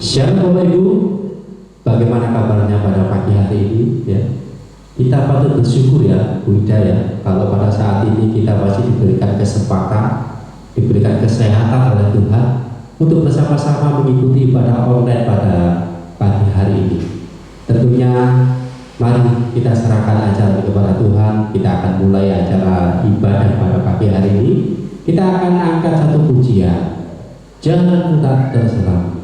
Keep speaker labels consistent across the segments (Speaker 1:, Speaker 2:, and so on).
Speaker 1: Shalom Bapak Ibu, bagaimana kabarnya pada pagi hari ini? Ya, kita patut bersyukur ya, Bu Ida ya, kalau pada saat ini kita masih diberikan kesempatan, diberikan kesehatan oleh Tuhan untuk bersama-sama mengikuti ibadah online pada pagi hari ini. Tentunya mari kita serahkan acara kepada Tuhan. Kita akan mulai acara ibadah pada pagi hari ini. Kita akan angkat satu pujian, Jangan Mudah Terselami.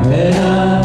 Speaker 2: Era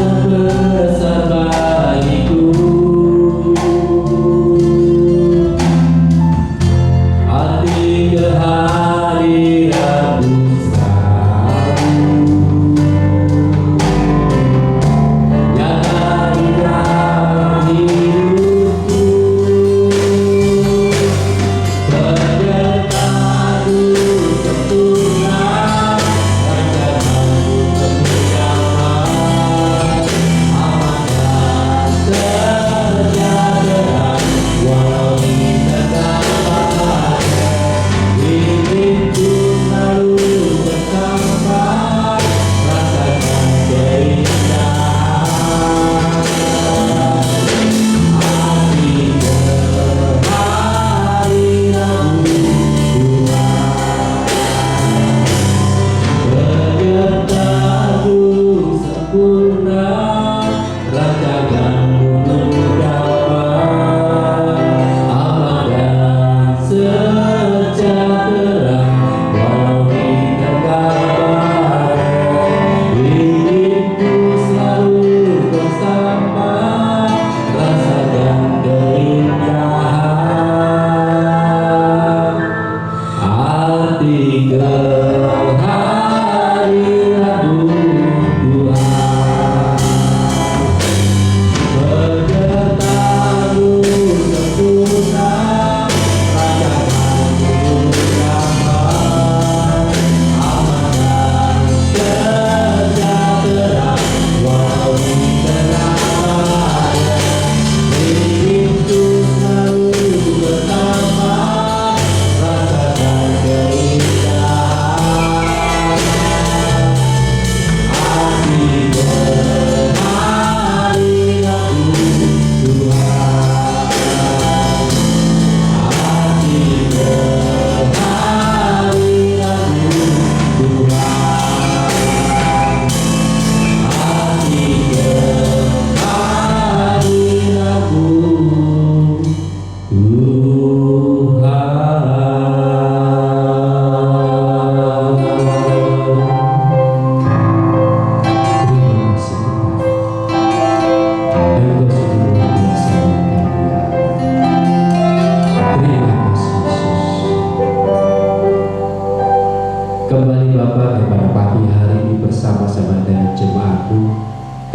Speaker 1: kami.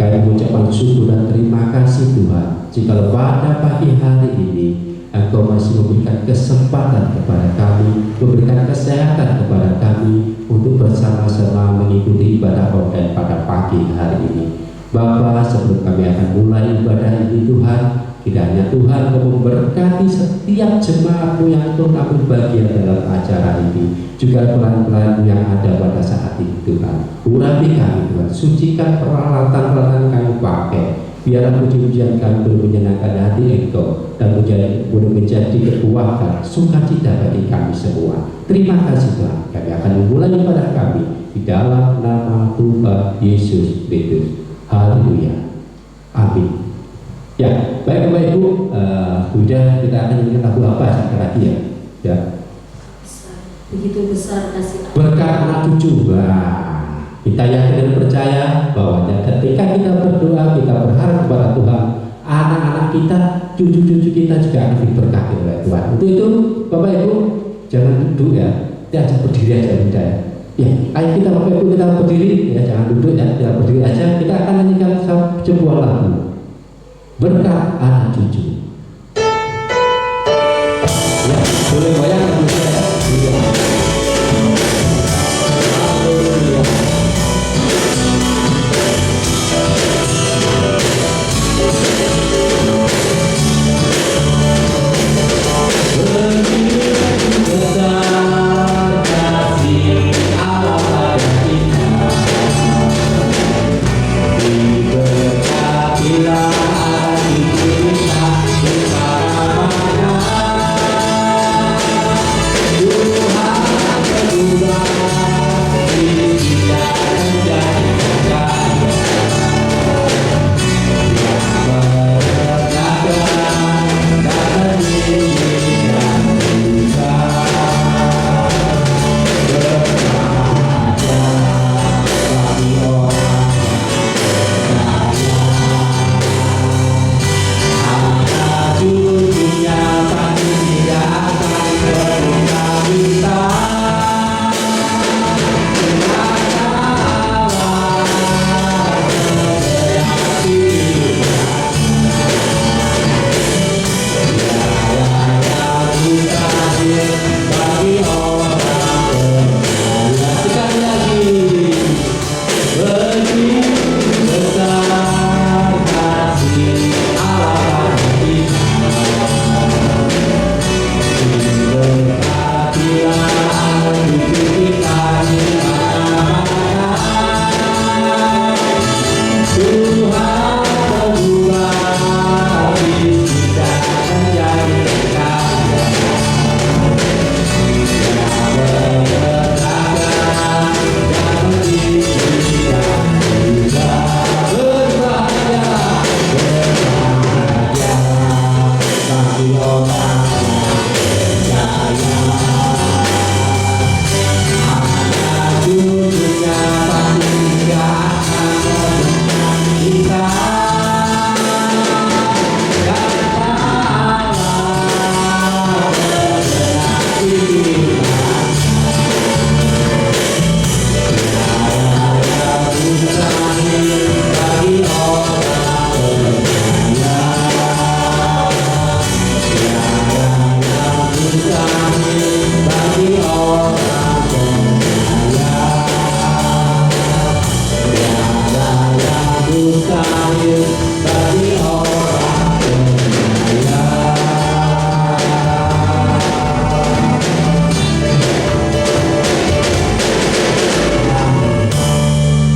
Speaker 1: Kami mengucapkan syukur dan terima kasih Tuhan, jika pada pagi hari ini Engkau masih memberikan kesempatan kepada kami, memberikan kesehatan kepada kami untuk bersama-sama mengikuti ibadah online pada pagi hari ini. Bapa, sebelum kami akan mulai ibadah ini Tuhan, kiranya Tuhan memberkati setiap jemaat-Mu yang turut ambil bagian dalam acara ini, juga pelayan-pelayan yang ada pada saat ini Tuhan. Urapi kami Tuhan, sucikan peralatan-peralatan kami pakai, biarlah puji-pujian kami boleh menyenangkan hati Engkau dan boleh menjadi kekuatan sukacita bagi kami semua. Terima kasih Tuhan. Kami akan memulai ibadah kami di dalam nama Tuhan Yesus Kristus. Haleluya. Amin. Ya, baik Bapak Ibu, sudah kita akan nyanyikan lagu apa sebentar lagi ya? Ya.
Speaker 2: Begitu besar kasih
Speaker 1: Berkat anak cucu. Nah, kita yakin dan percaya bahwa ketika kita berdoa, kita berharap kepada Tuhan, anak-anak kita, cucu-cucu kita juga akan diberkati oleh Tuhan. Untuk itu, Bapak Ibu, jangan duduk ya, jangan berdiri aja udah ya. Ya, ayo kita Bapak Ibu kita berdiri ya, jangan duduk ya, kita berdiri aja. Kita akan nyanyikan sebuah lagu. Berkat anak cucu. Ya, boleh goyang lagu saya. Iya. Haleluya.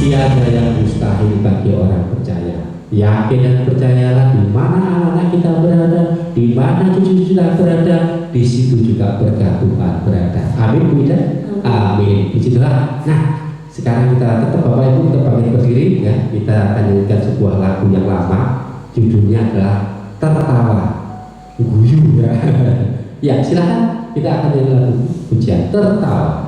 Speaker 1: Tiada yang mustahil bagi orang percaya. Yakin dan percayalah, di mana anak-anak kita berada, di mana cucu kita berada, di situ juga berkat Tuhan berada. Amin, Bu Ida. Amin. Puji Tuhan. Nah, sekarang kita tetap Bapak Ibu kita pamit berdiri ya. Kita akan nyanyikan sebuah lagu yang lama. Judulnya adalah Tertawa Guyu ya. Ya, silakan kita akan nyanyikan lagu pujian Tertawa.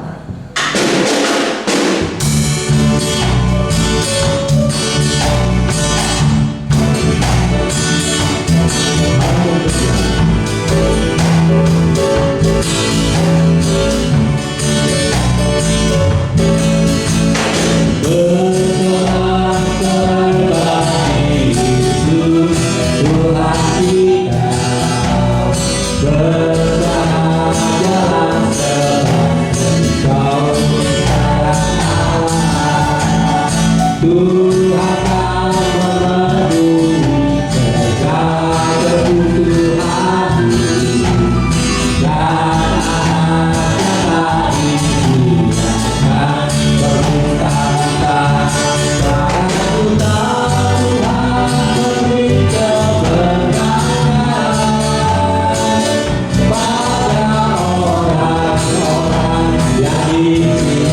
Speaker 1: Bersorak-sorak Tuhan akan memenuhi segala kebutuhan dan anak-anak ini akan berminta-minta karena Tuhan memberi keberkatan pada orang-orang yang dicintainya.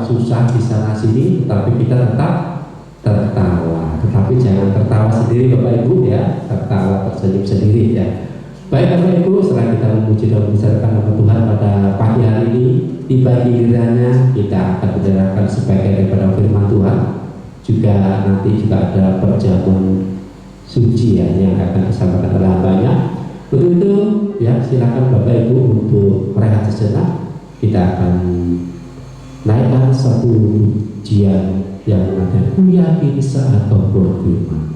Speaker 1: Susah di sana sini, tetapi kita tetap tertawa. Tetapi jangan tertawa sendiri Bapak Ibu ya, tertawa tersenyum sendiri ya. Baik Bapak Ibu, setelah kita memuji dan membesarkan nama Tuhan pada pagi hari ini, tiba gilirannya kita akan mendengarkan sebagian daripada firman Tuhan. Juga nanti juga ada perjamuan suci ya yang akan disampaikan oleh hambanya. Untuk itu ya silakan Bapak Ibu untuk merehat sejenak. Kita akan naikkan satu pujian yang ada ku yakin saat kau berfirman.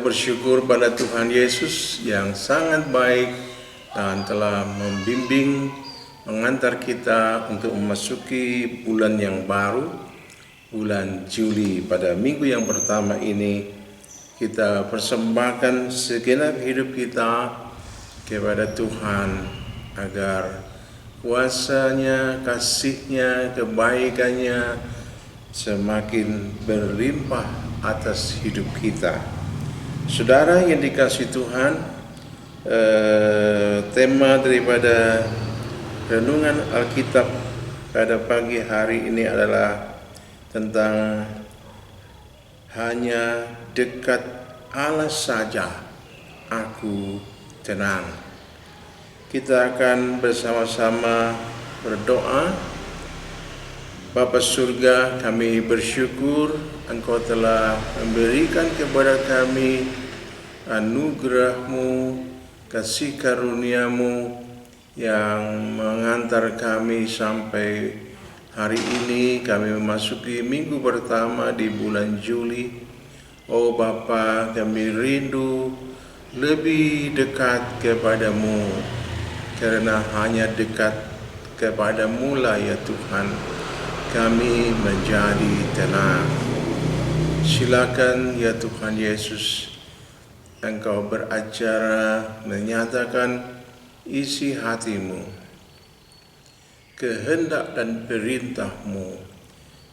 Speaker 3: bersyukur pada Tuhan Yesus yang sangat baik dan telah membimbing, mengantar kita untuk memasuki bulan yang baru, bulan Juli. Pada minggu yang pertama ini kita persembahkan segenap hidup kita kepada Tuhan agar kuasa-Nya, kasih-Nya, kebaikan-Nya semakin berlimpah atas hidup kita. Saudara yang dikasihi Tuhan, tema daripada renungan Alkitab pada pagi hari ini adalah tentang hanya dekat Allah saja aku tenang. Kita akan bersama-sama berdoa. Bapa surga, kami bersyukur Engkau telah memberikan kepada kami anugerah-Mu, kasih karunia-Mu yang mengantar kami sampai hari ini. Kami memasuki minggu pertama di bulan Juli. Oh Bapa, kami rindu lebih dekat kepadamu, karena hanya dekat kepadamu lah ya Tuhan kami menjadi tenang. Silakan ya Tuhan Yesus, Engkau beracara menyatakan isi hati-Mu, kehendak dan perintah-Mu.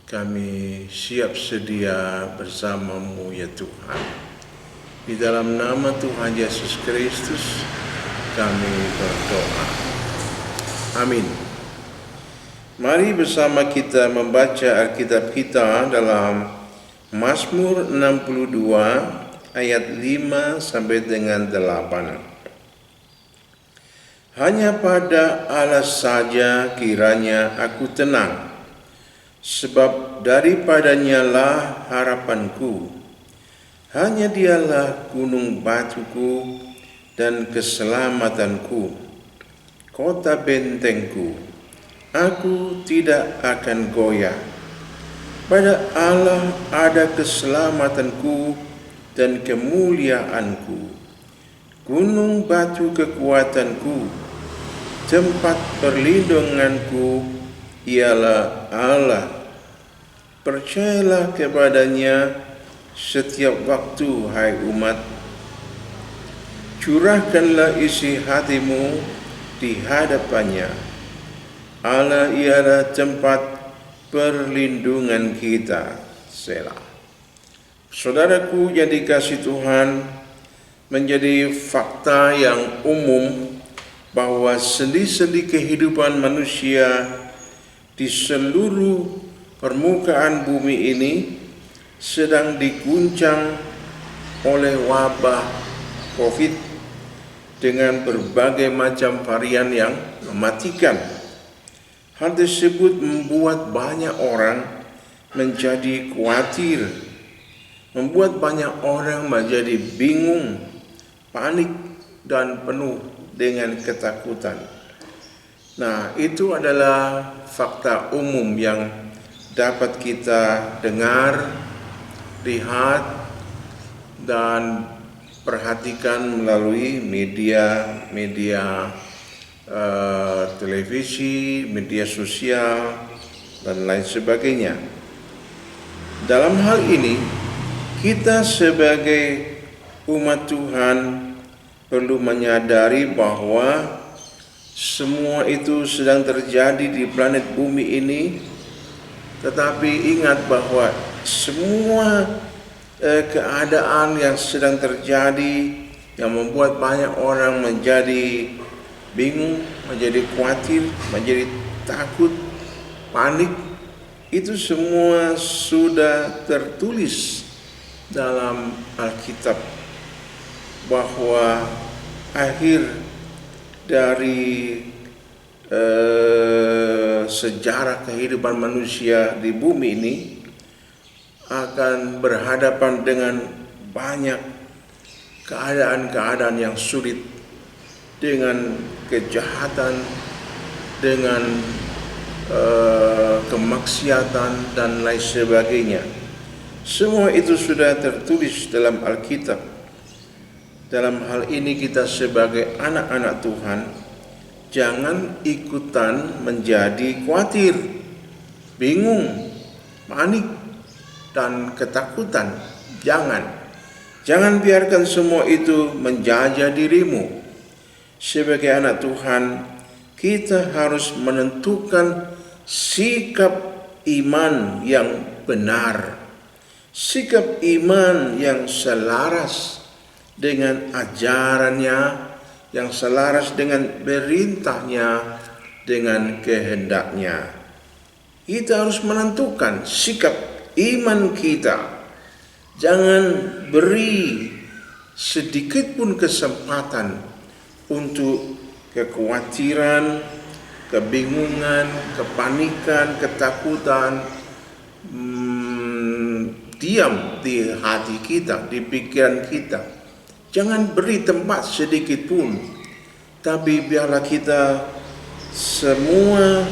Speaker 3: Kami siap sedia bersama-Mu ya Tuhan. Di dalam nama Tuhan Yesus Kristus kami berdoa. Amin. Mari bersama kita membaca Alkitab kita dalam Mazmur 62 ayat 5 sampai dengan 8. Hanya pada Allah saja kiranya aku tenang, sebab daripadanya lah harapanku. Hanya Dialah gunung batuku dan keselamatanku, kota bentengku. Aku tidak akan goyah. Pada Allah ada keselamatanku dan kemuliaanku. Gunung batu kekuatanku, tempat perlindunganku ialah Allah. Percayalah kepadanya setiap waktu, hai umat. Curahkanlah isi hatimu di hadapannya. Allah ialah tempat perlindungan kita. Selah. Saudaraku yang dikasihi Tuhan, menjadi fakta yang umum bahwa sendi-sendi kehidupan manusia di seluruh permukaan bumi ini sedang diguncang oleh wabah COVID dengan berbagai macam varian yang mematikan. Hal tersebut membuat banyak orang menjadi khawatir, membuat banyak orang menjadi bingung, panik, dan penuh dengan ketakutan. Nah, itu adalah fakta umum yang dapat kita dengar, lihat, dan perhatikan melalui media televisi, media sosial, dan lain sebagainya. Dalam hal ini, kita sebagai umat Tuhan perlu menyadari bahwa semua itu sedang terjadi di planet bumi ini, tetapi ingat bahwa semua keadaan yang sedang terjadi yang membuat banyak orang menjadi bingung, menjadi khawatir, menjadi takut, panik, itu semua sudah tertulis dalam Alkitab, bahwa akhir dari sejarah kehidupan manusia di bumi ini akan berhadapan dengan banyak keadaan-keadaan yang sulit, dengan kejahatan, dengan kemaksiatan, dan lain sebagainya. Semua itu sudah tertulis dalam Alkitab. dalam hal ini kita sebagai anak-anak Tuhan, jangan ikutan menjadi khawatir, bingung, panik, dan ketakutan. Jangan biarkan semua itu menjajah dirimu. Sebagai anak Tuhan, kita harus menentukan sikap iman yang benar, sikap iman yang selaras dengan ajarannya, yang selaras dengan perintahnya, dengan kehendaknya. Kita harus menentukan sikap iman kita. Jangan beri sedikit pun kesempatan untuk kekhawatiran, kebingungan, kepanikan, ketakutan diam di hati kita, di pikiran kita. Jangan beri tempat sedikit pun, tapi biarlah kita semua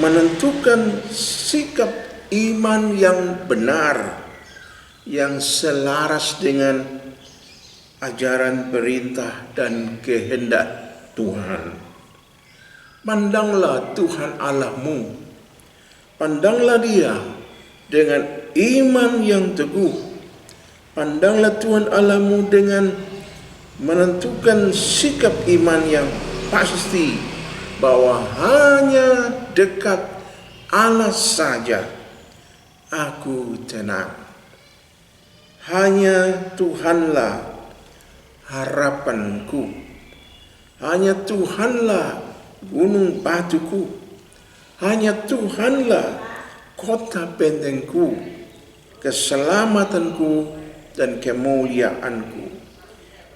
Speaker 3: menentukan sikap iman yang benar, yang selaras dengan ajaran, perintah, dan kehendak Tuhan. Pandanglah Tuhan Allahmu, pandanglah Dia dengan iman yang teguh. Pandanglah Tuhan Allahmu dengan menentukan sikap iman yang pasti, bahwa hanya dekat Allah saja aku tenang. Hanya Tuhanlah harapanku, hanya Tuhanlah gunung batuku, hanya Tuhanlah kota bentengku, keselamatanku dan kemuliaanku.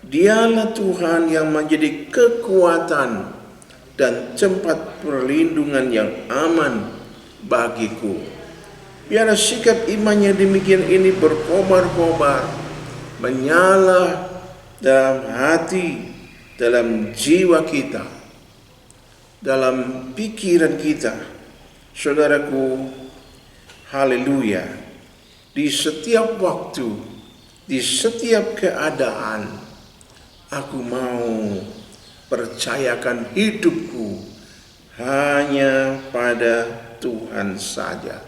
Speaker 3: Dialah Tuhan yang menjadi kekuatan dan tempat perlindungan yang aman bagiku. Biarlah sikap imannya demikian ini berkobar-kobar, menyala dalam hati, dalam jiwa kita, dalam pikiran kita. Saudaraku, haleluya. Di setiap waktu, di setiap keadaan, aku mau percayakan hidupku hanya pada Tuhan saja.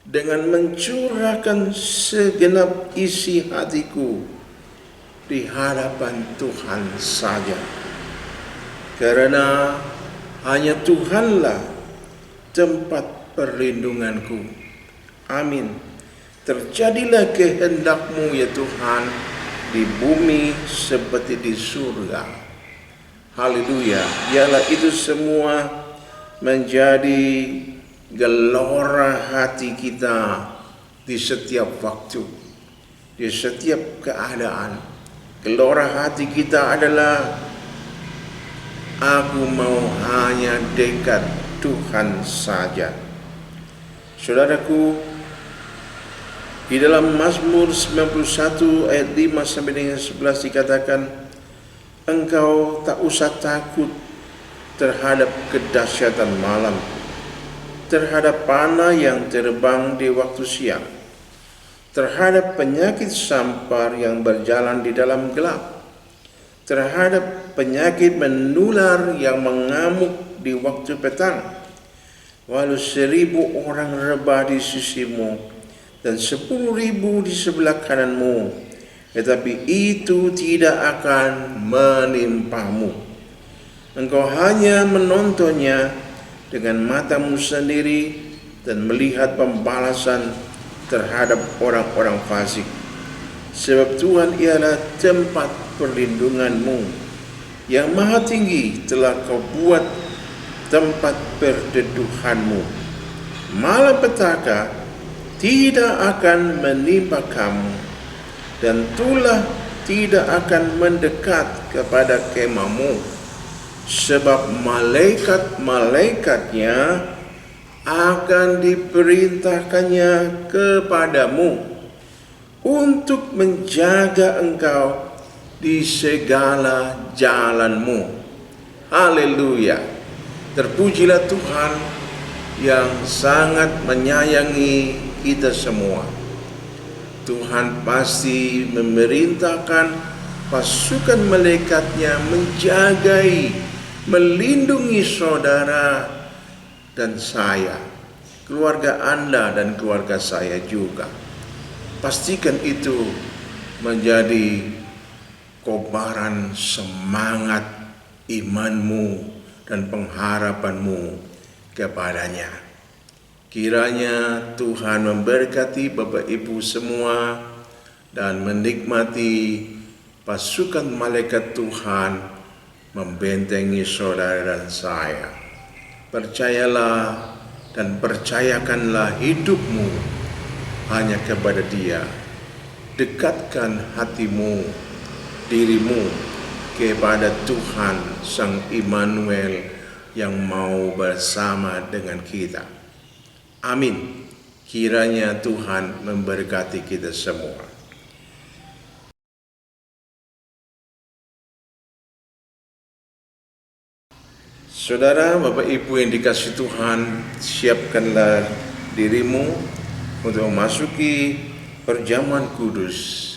Speaker 3: Dengan mencurahkan segenap isi hatiku di hadapan Tuhan saja. Karena hanya Tuhanlah tempat perlindunganku. Amin. Terjadilah kehendak-Mu ya Tuhan, di bumi seperti di surga. Haleluya. Biarlah itu semua menjadi gelora hati kita di setiap waktu, di setiap keadaan. Gelora hati kita adalah aku mau hanya dekat Tuhan saja. Saudaraku, di dalam Mazmur 91 ayat 5 sampai dengan 11 dikatakan, engkau tak usah takut terhadap kedahsyatan malam, terhadap panah yang terbang di waktu siang, terhadap penyakit sampar yang berjalan di dalam gelap, terhadap penyakit menular yang mengamuk di waktu petang. Walau 1000 orang rebah di sisimu dan 10.000 di sebelah kananmu, tetapi itu tidak akan menimpamu. Engkau hanya menontonnya dengan matamu sendiri dan melihat pembalasan terhadap orang-orang fasik. Sebab Tuhan ialah tempat perlindunganmu, yang maha tinggi telah kau buat tempat perteduhanmu. Malapetaka tidak akan menimpa kamu, dan tulah tidak akan mendekat kepada kemahmu. Sebab malaikat-malaikatnya akan diperintahkannya kepadamu untuk menjaga engkau di segala jalanmu. Haleluya. Terpujilah Tuhan yang sangat menyayangi kita semua. Tuhan pasti memerintahkan pasukan malaikatnya menjagai, melindungi saudara dan saya, keluarga Anda dan keluarga saya juga. Pastikan itu menjadi kobaran semangat imanmu dan pengharapanmu kepadanya. Kiranya Tuhan memberkati Bapak Ibu semua dan menikmati pasukan malaikat Tuhan membentengi saudara dan saya. Percayalah dan percayakanlah hidupmu hanya kepada Dia. Dekatkan hatimu, dirimu kepada Tuhan Sang Immanuel yang mau bersama dengan kita. Amin. Kiranya Tuhan memberkati kita semua. Saudara, Bapak Ibu yang dikasihi Tuhan, siapkanlah dirimu untuk memasuki perjamuan kudus.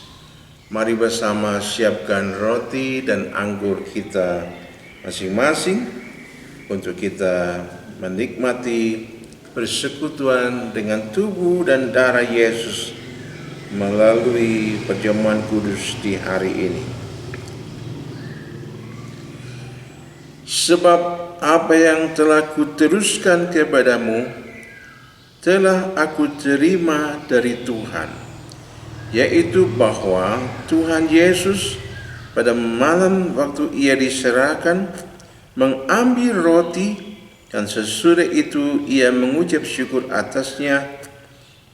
Speaker 3: Mari bersama siapkan roti dan anggur kita masing-masing untuk kita menikmati persekutuan dengan tubuh dan darah Yesus melalui perjamuan kudus di hari ini. Sebab apa yang telah kuteruskan kepadamu telah aku terima dari Tuhan, yaitu bahwa Tuhan Yesus pada malam waktu Ia diserahkan mengambil roti, dan sesudah itu Ia mengucap syukur atasnya.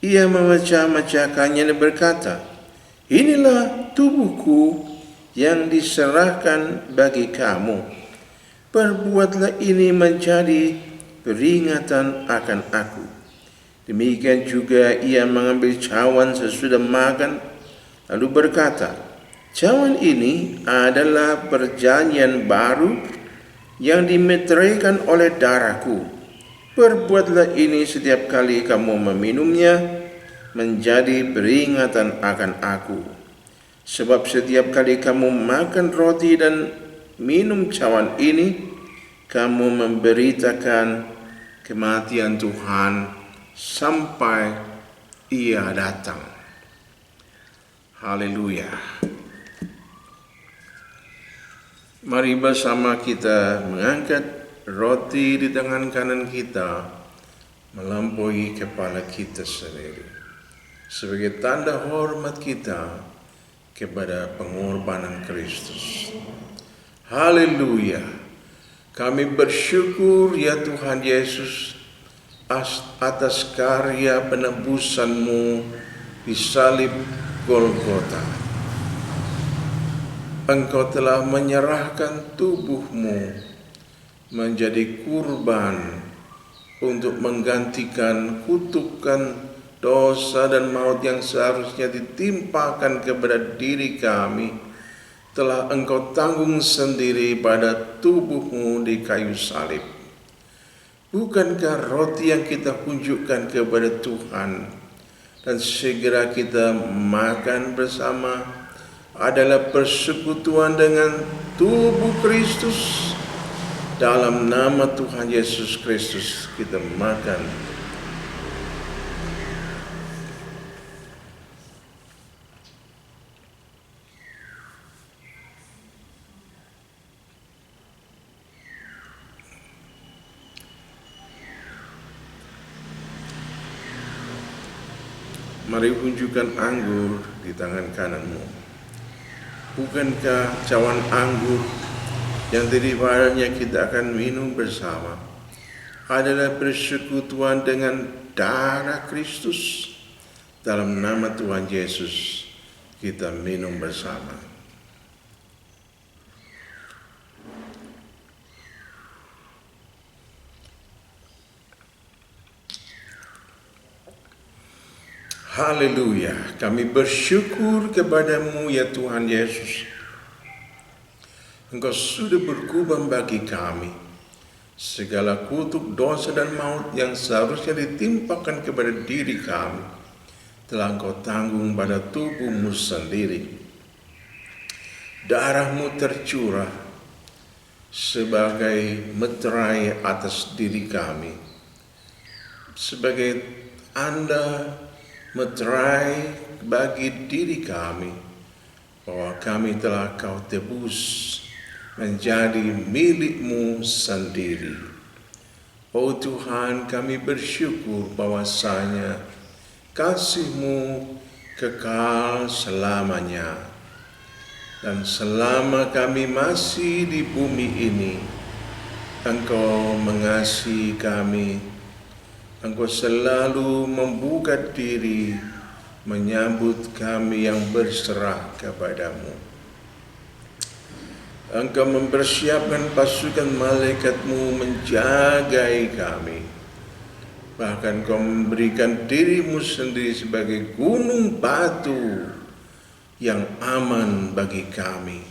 Speaker 3: Ia memecah-mecahkannya dan berkata, "Inilah tubuhku yang diserahkan bagi kamu. Perbuatlah ini menjadi peringatan akan aku." Demikian juga Ia mengambil cawan sesudah makan, lalu berkata, "Cawan ini adalah perjanjian baru yang dimeteraikan oleh darahku. Perbuatlah ini setiap kali kamu meminumnya menjadi peringatan akan aku. Sebab setiap kali kamu makan roti dan minum cawan ini, kamu memberitakan kematian Tuhan sampai Ia datang." Haleluya. Mari bersama kita mengangkat roti di tangan kanan kita melampaui kepala kita sendiri sebagai tanda hormat kita kepada pengorbanan Kristus. Haleluya. Kami bersyukur ya Tuhan Yesus atas karya penebusan-Mu di salib Golgota. Engkau telah menyerahkan tubuh-Mu menjadi kurban untuk menggantikan kutukan dosa dan maut yang seharusnya ditimpakan kepada diri kami. Telah Engkau tanggung sendiri pada tubuh-Mu di kayu salib. Bukankah roti yang kita tunjukkan kepada Tuhan dan segera kita makan bersama adalah persekutuan dengan tubuh Kristus? Dalam nama Tuhan Yesus Kristus kita makan. Mari unjukkan anggur di tangan kananmu. Bukankah cawan anggur yang daripadanya kita akan minum bersama adalah persekutuan dengan darah Kristus? Dalam nama Tuhan Yesus kita minum bersama. Haleluya, kami bersyukur kepada-Mu ya Tuhan Yesus. Engkau sudah berkorban bagi kami. Segala kutuk dosa dan maut yang seharusnya ditimpakan kepada diri kami telah Engkau tanggung pada tubuh-Mu sendiri. darah-Mu tercurah sebagai meterai atas diri kami, sebagai tanda meterai bagi diri kami bahwa kami telah Kau tebus menjadi milik-Mu sendiri. Oh Tuhan, kami bersyukur bahwasanya kasih-Mu kekal selamanya. Dan selama kami masih di bumi ini, Engkau mengasihi kami. Engkau selalu membuka diri menyambut kami yang berserah kepada-Mu. Engkau mempersiapkan pasukan malaikat-Mu menjagai kami. Bahkan Kau memberikan diri-Mu sendiri sebagai gunung batu yang aman bagi kami,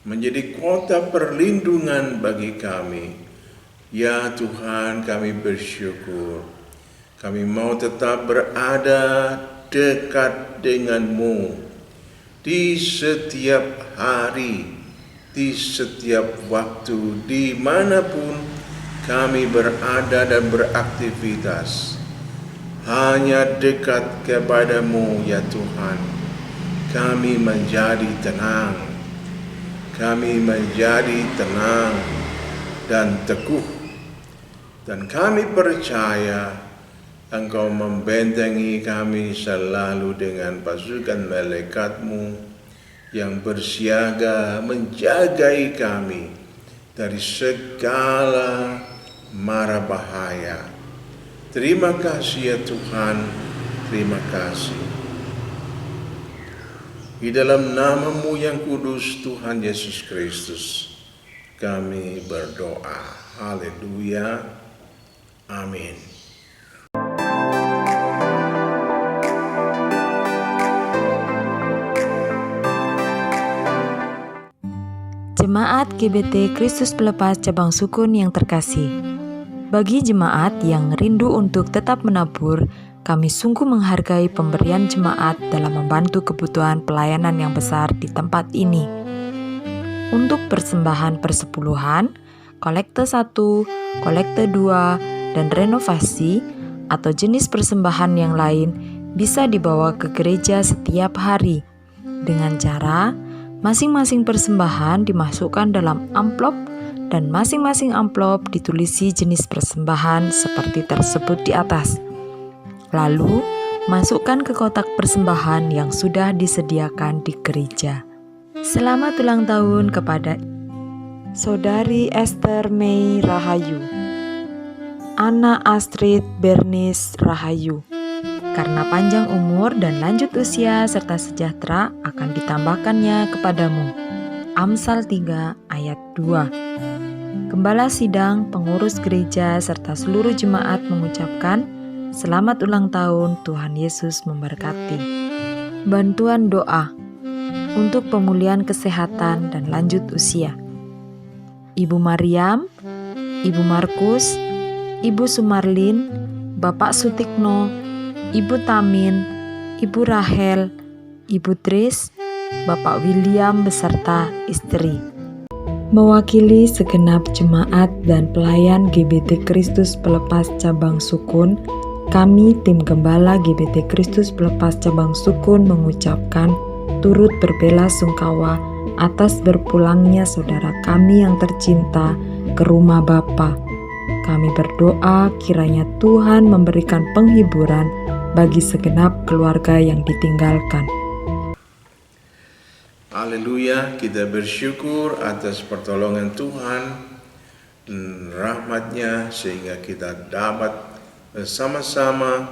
Speaker 3: menjadi kota perlindungan bagi kami. Ya Tuhan, kami bersyukur. Kami mau tetap berada dekat dengan-Mu di setiap hari, di setiap waktu, dimanapun kami berada dan beraktivitas. Hanya dekat kepada-Mu ya Tuhan, kami menjadi tenang. Kami menjadi tenang dan teguh. Dan kami percaya Engkau membentengi kami selalu dengan pasukan malaikat-Mu yang bersiaga menjagai kami dari segala mara bahaya. Terima kasih ya Tuhan, terima kasih. Di dalam nama-Mu yang kudus Tuhan Yesus Kristus kami berdoa. Haleluya. Amin.
Speaker 4: Jemaat GBT Kristus Pelepas Cabang Sukun yang terkasih, bagi jemaat yang rindu untuk tetap menabur, kami sungguh menghargai pemberian jemaat dalam membantu kebutuhan pelayanan yang besar di tempat ini. Untuk persembahan persepuluhan, kolekte 1, kolekte 2, dan renovasi atau jenis persembahan yang lain bisa dibawa ke gereja setiap hari dengan cara masing-masing persembahan dimasukkan dalam amplop dan masing-masing amplop ditulisi jenis persembahan seperti tersebut di atas. Lalu, masukkan ke kotak persembahan yang sudah disediakan di gereja. Selamat ulang tahun kepada Saudari Esther Mei Rahayu, Anna Astrid Bernice Rahayu. Karena panjang umur dan lanjut usia serta sejahtera akan ditambahkannya kepadamu. Amsal 3 ayat 2. Gembala sidang, pengurus gereja, serta seluruh jemaat mengucapkan selamat ulang tahun, Tuhan Yesus memberkati. Bantuan doa untuk pemulihan kesehatan dan lanjut usia. Ibu Mariam, Ibu Markus, Ibu Sumarlin, Bapak Sutikno, Ibu Tamin, Ibu Rahel, Ibu Tris, Bapak William beserta istri. Mewakili segenap jemaat dan pelayan GBT Kristus Pelepas Cabang Sukun, kami tim Gembala GBT Kristus Pelepas Cabang Sukun mengucapkan turut berbela-sungkawa atas berpulangnya saudara kami yang tercinta ke rumah Bapa. Kami berdoa kiranya Tuhan memberikan penghiburan bagi segenap keluarga yang ditinggalkan.
Speaker 3: Haleluya, kita bersyukur atas pertolongan Tuhan dan rahmat-Nya sehingga kita dapat bersama-sama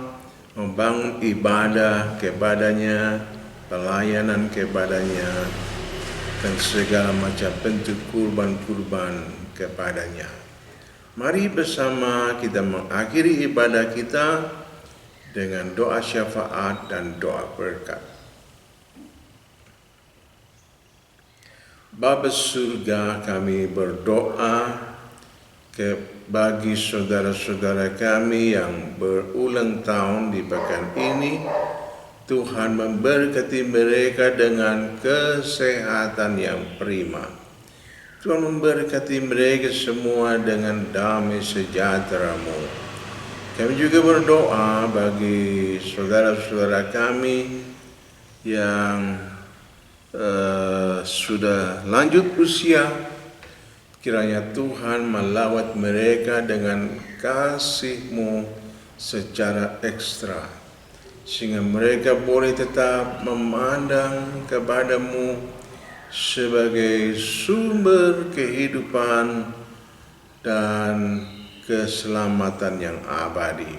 Speaker 3: membangun ibadah kepada-Nya, pelayanan kepada-Nya, dan segala macam bentuk kurban-kurban kepada-Nya. Mari bersama kita mengakhiri ibadah kita dengan doa syafaat dan doa berkat. Bapa surga, kami berdoa bagi saudara-saudara kami yang berulang tahun di pekan ini, Tuhan memberkati mereka dengan kesehatan yang prima. Tuhan memberkati mereka semua dengan damai sejahtera-Mu. Kami juga berdoa bagi saudara-saudara kami yang sudah lanjut usia. Kiranya Tuhan melawat mereka dengan kasih-Mu secara ekstra, sehingga mereka boleh tetap memandang kepada-Mu sebagai sumber kehidupan dan keselamatan yang abadi.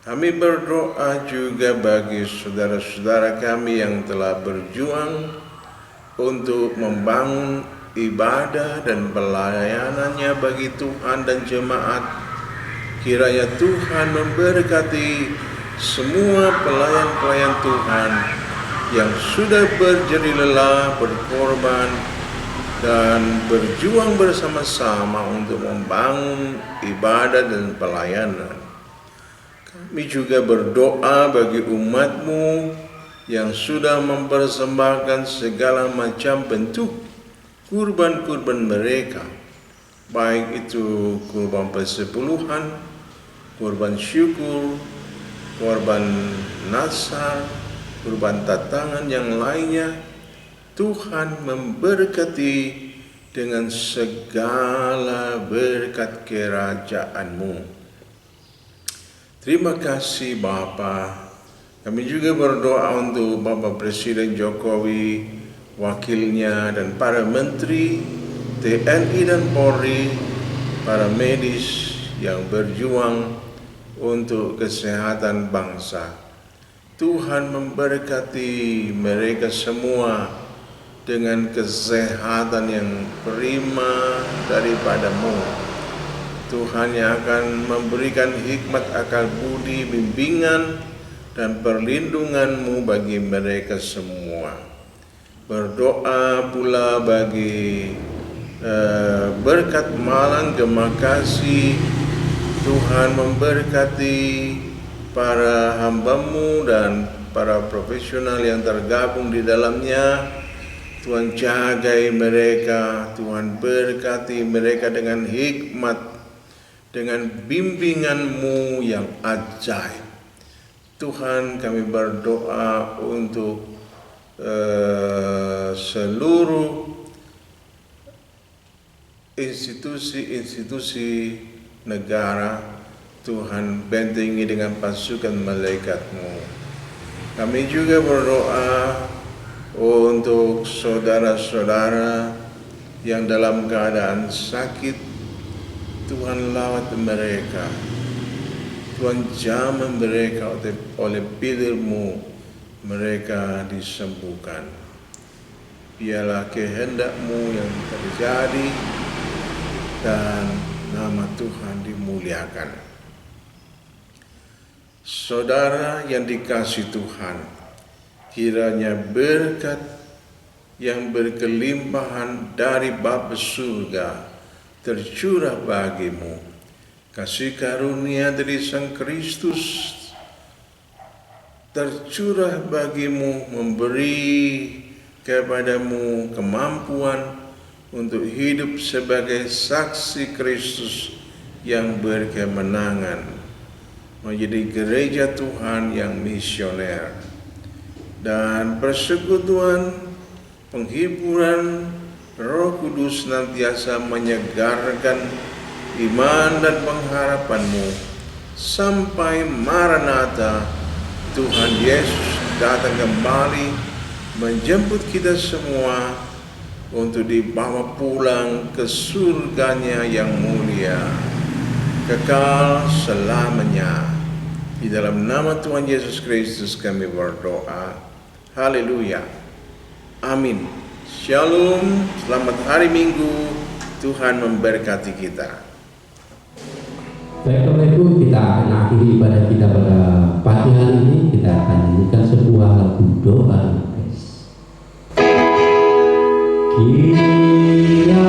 Speaker 3: Kami berdoa juga bagi saudara-saudara kami yang telah berjuang untuk membangun ibadah dan pelayanannya bagi Tuhan dan jemaat. Kiranya Tuhan memberkati semua pelayan-pelayan Tuhan yang sudah berjeri lelah, berkorban, dan berjuang bersama-sama untuk membangun ibadah dan pelayanan. Kami juga berdoa bagi umat-Mu yang sudah mempersembahkan segala macam bentuk kurban-kurban mereka, baik itu kurban persepuluhan, kurban syukur, korban nasar, kurban tatangan yang lainnya. Tuhan memberkati dengan segala berkat kerajaan-Mu. Terima kasih Bapa. Kami juga berdoa untuk Bapak Presiden Jokowi, wakilnya, dan para menteri, TNI dan Polri, para medis yang berjuang untuk kesehatan bangsa. Tuhan memberkati mereka semua dengan kesehatan yang prima daripada-Mu. Tuhan yang akan memberikan hikmat, akal budi, bimbingan, dan perlindungan-Mu bagi mereka semua. Berdoa pula bagi berkat Malang Gemakasih. Tuhan memberkati para hamba-Mu dan para profesional yang tergabung di dalamnya. Tuhan jagai mereka, Tuhan berkati mereka dengan hikmat, dengan bimbingan-Mu yang ajaib. Tuhan, kami berdoa untuk seluruh institusi-institusi negara. Tuhan bentengi dengan pasukan malaikat-Mu. Kami juga berdoa untuk saudara-saudara yang dalam keadaan sakit. Tuhan lawat mereka, Tuhan jamah mereka oleh pilih-Mu, mereka disembuhkan. Biarlah kehendak-Mu yang terjadi dan nama Tuhan dimuliakan. Saudara yang dikasihi Tuhan, kiranya berkat yang berkelimpahan dari Bapa surga tercurah bagimu. Kasih karunia dari Sang Kristus tercurah bagimu, memberi kepadamu kemampuan untuk hidup sebagai saksi Kristus yang berkemenangan, menjadi gereja Tuhan yang misioner. Dan persekutuan penghiburan Roh Kudus senantiasa menyegarkan iman dan pengharapanmu sampai Maranatha, Tuhan Yesus datang kembali menjemput kita semua untuk dibawa pulang ke surganya yang mulia, kekal selamanya. Di dalam nama Tuhan Yesus Kristus kami berdoa. Haleluya. Amin. Shalom. Selamat hari Minggu. Tuhan memberkati kita.
Speaker 1: Baik Bapak Ibu, kita akan akhiri ibadah kita pada pagi hari ini. Kita akan nyanyikan sebuah lagu doa. Kiranya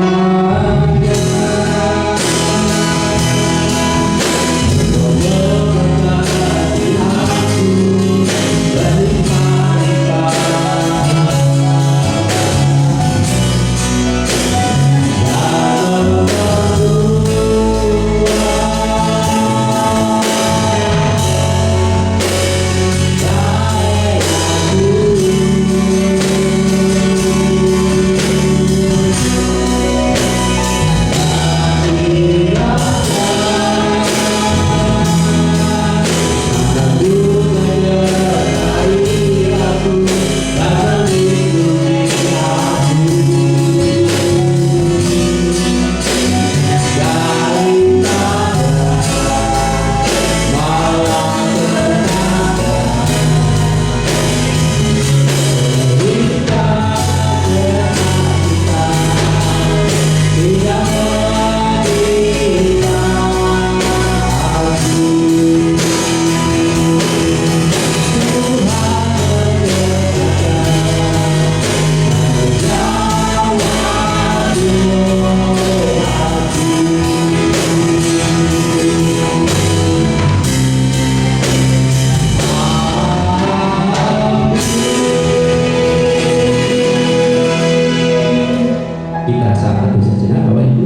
Speaker 1: teduh sejenak Bapak Ibu.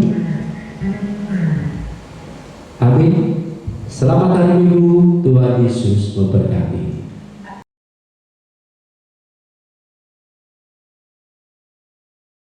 Speaker 1: Amin. Selamat hari Minggu, Tuhan Yesus memberkati.